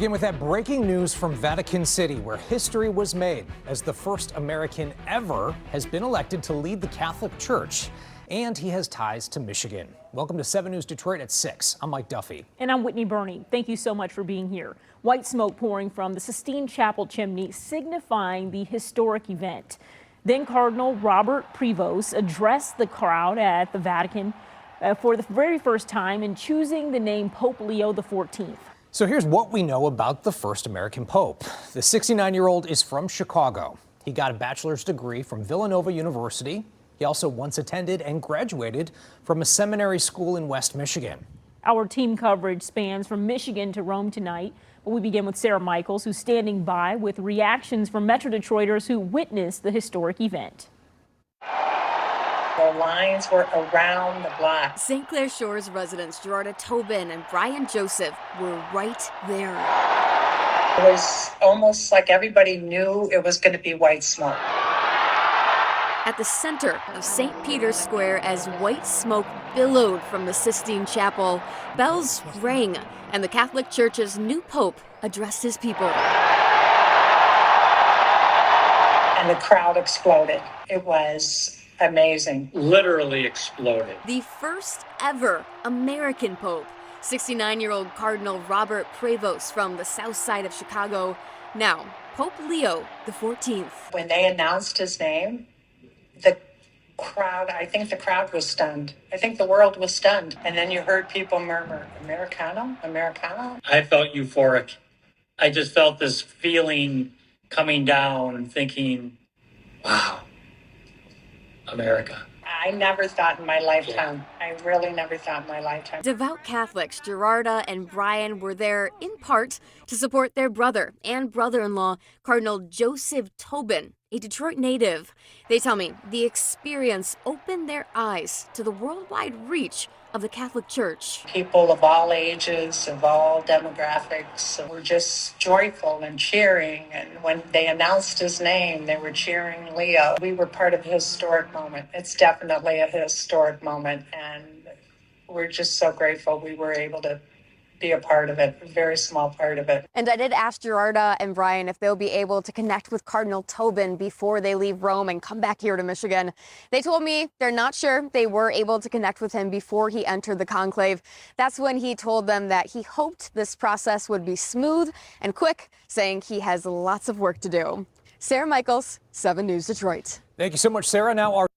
begin with that breaking news from Vatican City, where history was made as the first American ever has been elected to lead the Catholic Church. And he has ties to Michigan. Welcome to 7 News Detroit at 6. I'm Mike Duffy. And I'm Whitney Burney. Thank you so much for being here. White smoke pouring from the Sistine Chapel chimney, signifying the historic event. Then Cardinal Robert Prevost addressed the crowd at the Vatican for the very first time in choosing the name Pope Leo XIV. So here's what we know about the first American Pope. The 69-year-old is from Chicago. He got a bachelor's degree from Villanova University. He also once attended and graduated from a seminary school in West Michigan. Our team coverage spans from Michigan to Rome tonight. But we begin with Sarah Michaels, who's standing by with reactions from Metro Detroiters who witnessed the historic event. The lines were around the block. St. Clair Shores residents Gerarda Tobin and Brian Joseph were right there. It was almost like everybody knew it was going to be white smoke. At the center of St. Peter's Square, as white smoke billowed from the Sistine Chapel, bells rang, and the Catholic Church's new pope addressed his people. And the crowd exploded. It was amazing. Literally exploded. The first ever American pope, 69-year-old Cardinal Robert Prevost from the south side of Chicago, now Pope Leo XIV. When they announced his name, the crowd, I think the crowd was stunned. I think the world was stunned. And then you heard people murmur, Americano, Americano. I felt euphoric. I just felt this feeling coming down and thinking, wow, America. I never thought in my lifetime. I really never thought in my lifetime. Devout Catholics Gerarda and Brian were there in part to support their brother and brother-in-law, Cardinal Joseph Tobin, a Detroit native. They tell me the experience opened their eyes to the worldwide reach of the Catholic Church. People of all ages, of all demographics, were just joyful and cheering. And when they announced his name, they were cheering Leo. We were part of a historic moment. It's definitely a historic moment. And we're just so grateful we were able to be a part of it, a very small part of it. And I did ask Gerarda and Brian if they'll be able to connect with Cardinal Tobin before they leave Rome and come back here to Michigan. They told me they're not sure they were able to connect with him before he entered the conclave. That's when he told them that he hoped this process would be smooth and quick, saying he has lots of work to do. Sarah Michaels, 7 News Detroit. Thank you so much, Sarah. Now our